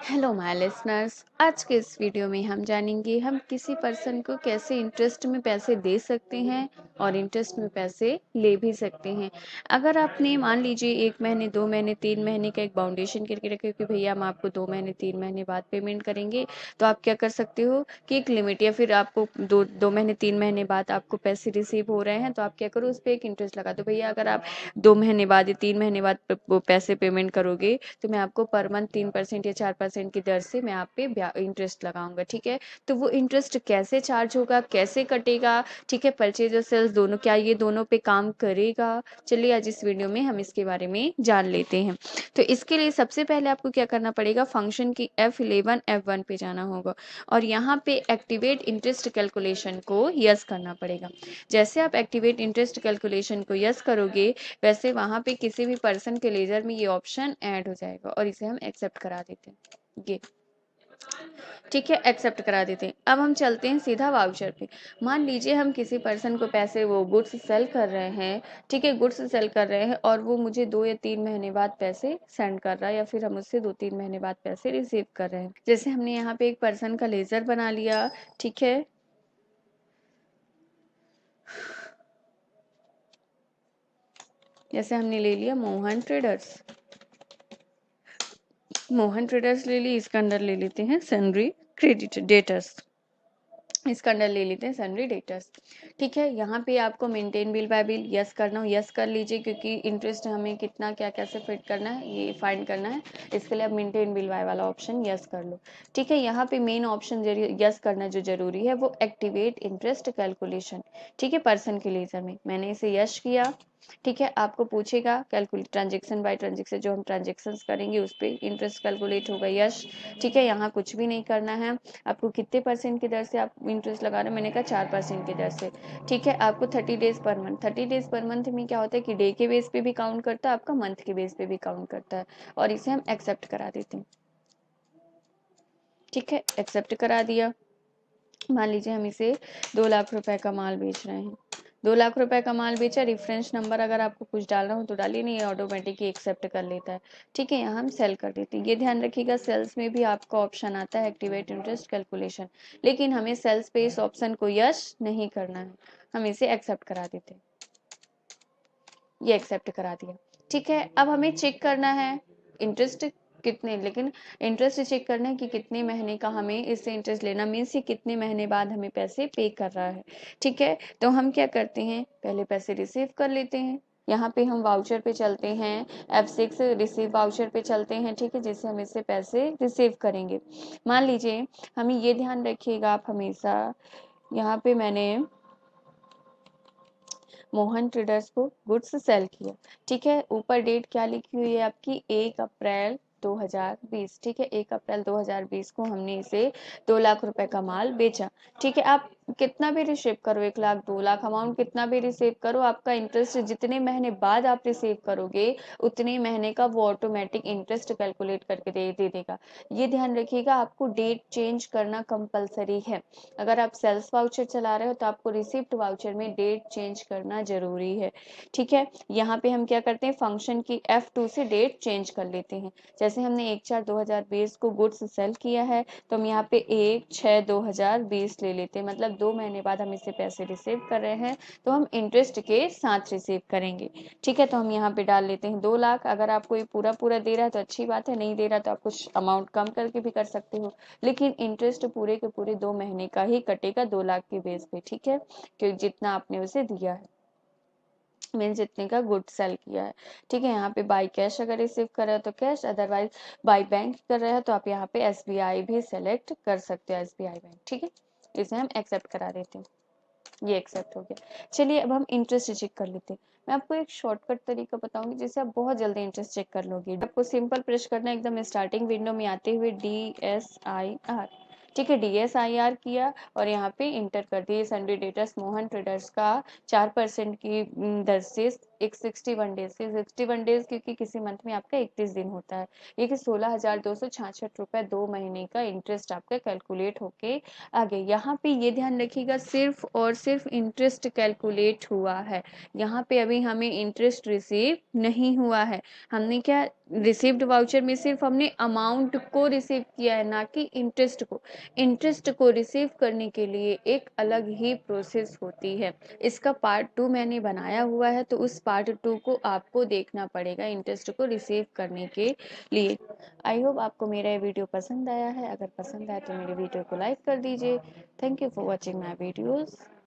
Hello my listeners, आज के इस वीडियो में हम जानेंगे हम किसी पर्सन को कैसे इंटरेस्ट में पैसे दे सकते हैं और इंटरेस्ट में पैसे ले भी सकते हैं। अगर आपने मान लीजिए 1 महीने 2 महीने 3 महीने का एक बाउंडेशन करके रखे कि भैया हम आपको 2 महीने 3 महीने बाद पेमेंट करेंगे, तो आप क्या कर सकते हो कि एक लिमिट या फिर आपको 2 महीने 3 महीने बाद आपको पैसे रिसीव हो रहे हैं तो आप क्या करो उस पर एक इंटरेस्ट लगा दो। भैया अगर आप 2 महीने बाद या 3 महीने बाद वो पैसे पेमेंट करोगे तो मैं आपको पर मंथ 3% या 4% की दर से मैं आप पे इंटरेस्ट लगाऊंगा। ठीक है, तो वो इंटरेस्ट कैसे चार्ज होगा, कैसे कटेगा, ठीक है, परचेज और सेल्स दोनों, क्या ये दोनों पे काम करेगा? चलिए आज इस वीडियो में हम इसके बारे में जान लेते हैं। तो इसके लिए सबसे पहले आपको क्या करना पड़ेगा, फंक्शन की F11 F1 पे जाना होगा और यहाँ पे एक्टिवेट इंटरेस्ट कैलकुलेशन को यस करना पड़ेगा। जैसे आप एक्टिवेट इंटरेस्ट कैलकुलेशन को यस करोगे वैसे वहां पे किसी भी पर्सन के लेजर में ये ऑप्शन ऐड हो जाएगा और इसे हम एक्सेप्ट करा देते हैं। ये ठीक है, एक्सेप्ट करा देते हैं। अब हम चलते हैं सीधा वाउचर पे। मान लीजिए हम किसी पर्सन को पैसे, वो गुड्स सेल कर रहे हैं, ठीक है, गुड्स सेल कर रहे हैं और वो मुझे 2 या 3 महीने बाद पैसे सेंड कर रहा है या फिर हम उससे 2-3 महीने बाद पैसे रिसीव कर रहे हैं। जैसे हमने यहाँ पे एक पर्सन का लेजर बना लिया, ठीक है, जैसे हमने ले लिया मोहन ट्रेडर्स, मोहन ट्रेडर्स ले ली, इसके अंदर ले लेते हैं सन्ड्री क्रेडिट डेटर्स, इसका अंडर ले लेते हैं सन्ड्री डेटर्स। ठीक है, यहाँ पे आपको maintain bill bye bill yes करना हो, यस कर लीजिए क्योंकि इंटरेस्ट हमें कितना क्या कैसे फिट करना है ये फाइंड करना है, इसके लिए आप मेंटेन बिल बाय वाला ऑप्शन यस कर लो। ठीक है, यहाँ पे मेन ऑप्शन यस करना जो जरूरी है वो एक्टिवेट इंटरेस्ट कैलकुलेशन। ठीक है, पर्सन के लेजर में मैंने इसे यस किया। ठीक है, आपको पूछेगा कैलकुलेट ट्रांजेक्शन बाय ट्रांजेक्शन, जो हम ट्रांजेक्शन करेंगे उस पर इंटरेस्ट कैलकुलेट होगा, यस। ठीक है, यहाँ कुछ भी नहीं करना है। आपको कितने परसेंट की दर से आप इंटरेस्ट लगा रहे हैं, मैंने कहा 4% की दर से। ठीक है, आपको 30 days per month, 30 days per month में क्या होता है कि डे के बेस पे भी काउंट करता है, आपका मंथ के बेस पे भी काउंट करता है और इसे हम एक्सेप्ट करा देते हैं। ठीक है, एक्सेप्ट करा दिया। मान लीजिए हम इसे 2 लाख रुपए का माल बेच रहे हैं, 2 लाख रुपए का माल बेचा। रेफरेंस नंबर अगर आपको कुछ डालना हो तो डालिए, नहीं ऑटोमेटिक ही एक्सेप्ट कर लेता है। ठीक है, यहाँ हम सेल कर देते हैं। ये ध्यान रखिएगा सेल्स में भी आपका ऑप्शन आता है एक्टिवेट इंटरेस्ट कैलकुलेशन, लेकिन हमें सेल्स पे इस ऑप्शन को यस नहीं करना है, हम इसे एक्सेप्ट करा देते हैं। ये एक्सेप्ट करा दिया। ठीक है, अब हमें चेक करना है इंटरेस्ट कितने, लेकिन इंटरेस्ट चेक करना है कि कितने महीने का हमें इससे इंटरेस्ट लेना, मीन्स ये कितने महीने बाद हमें पैसे पे कर रहा है। ठीक है, तो हम क्या करते हैं, पहले पैसे रिसीव कर लेते हैं। यहाँ पे हम वाउचर पे चलते हैं, F6 रिसीव वाउचर पे चलते हैं। ठीक है, जिससे हम इससे पैसे रिसीव करेंगे। मान लीजिए हमें ये ध्यान रखिएगा आप हमेशा, यहाँ पे मैंने मोहन ट्रेडर्स को गुड्स सेल किया। ठीक है, ऊपर डेट क्या लिखी हुई है आपकी, 1 अप्रैल 2020। ठीक है, 1 अप्रैल 2020 को हमने इसे 2 लाख रुपए का माल बेचा। ठीक है, आप कितना भी रिसीव करो, 1 लाख 2 लाख अमाउंट कितना भी रिसीव करो, आपका इंटरेस्ट जितने महीने बाद आप रिसीव करोगे उतने महीने का वो ऑटोमेटिक इंटरेस्ट कैलकुलेट करके दे देगा। ये ध्यान रखिएगा, आपको डेट चेंज करना कंपलसरी है। अगर आप सेल्स वाउचर चला रहे हो तो आपको रिसिप्ट वाउचर में डेट चेंज करना जरूरी है। ठीक है, यहाँ पे हम क्या करते हैं, फंक्शन की F2 से डेट चेंज कर लेते हैं। जैसे हमने 1/4/2020 को गुड्स सेल किया है तो हम यहाँ पे 1/6/2020 ले लेते हैं, मतलब 2 महीने बाद हम इससे पैसे रिसीव कर रहे हैं तो हम इंटरेस्ट के साथ रिसीव करेंगे। ठीक है, तो हम यहाँ पे डाल लेते हैं 2 लाख। अगर आपको ये पूरा पूरा दे रहा है तो अच्छी बात है, नहीं दे रहा तो आप कुछ अमाउंट कम करके भी कर सकते हो, लेकिन इंटरेस्ट पूरे के पूरे 2 महीने का ही कटेगा 2 लाख के बेस पे। ठीक है, क्योंकि जितना आपने उसे दिया है, मीन्स जितने का गुड सेल किया है। ठीक है, यहाँ पे बाई कैश अगर रिसीव कर रहे हो तो कैश, अदरवाइज बाई बैंक कर रहे हो तो आप यहाँ पे SBI भी सेलेक्ट कर सकते हो, SBI बैंक। ठीक है, इसे हम एक्सेप्ट करा देते हैं। ये एक्सेप्ट हो गया। चलिए अब हम इंटरेस्ट चेक कर लेते हैं। मैं आपको एक शॉर्टकट तरीका बताऊंगी जिससे आप बहुत जल्दी इंटरेस्ट चेक कर लोगे। आपको सिंपल प्रेस करना है एकदम स्टार्टिंग विंडो में आते हुए DSIR। ठीक है, DSIR किया और यहाँ पे इंटर कर दिए सन्ड्री डेटर्स मोहन ट्रेडर्स का 4% की दर से एक 61 डेज से 61 डेज, क्योंकि किसी मंथ में आपका 31 दिन होता है। ये कि 16,266 रुपए 2 महीने का इंटरेस्ट आपका कैलकुलेट होके आगे। यहाँ पे ये ध्यान रखिएगा सिर्फ और सिर्फ इंटरेस्ट कैलकुलेट हुआ है, यहाँ पे अभी हमें इंटरेस्ट रिसीव नहीं हुआ है। हमने क्या रिसीव्ड वाउचर में सिर्फ हमने अमाउंट को रिसीव किया है, ना कि इंटरेस्ट को। इंटरेस्ट को रिसीव करने के लिए एक अलग ही प्रोसेस होती है। इसका पार्ट 2 मैंने बनाया हुआ है, तो उस पार्ट 2 को आपको देखना पड़ेगा इंटरेस्ट को रिसीव करने के लिए। आई होप आपको मेरा ये वीडियो पसंद आया है। अगर पसंद आया तो मेरे वीडियो को लाइक कर दीजिए। Thank you for watching my videos.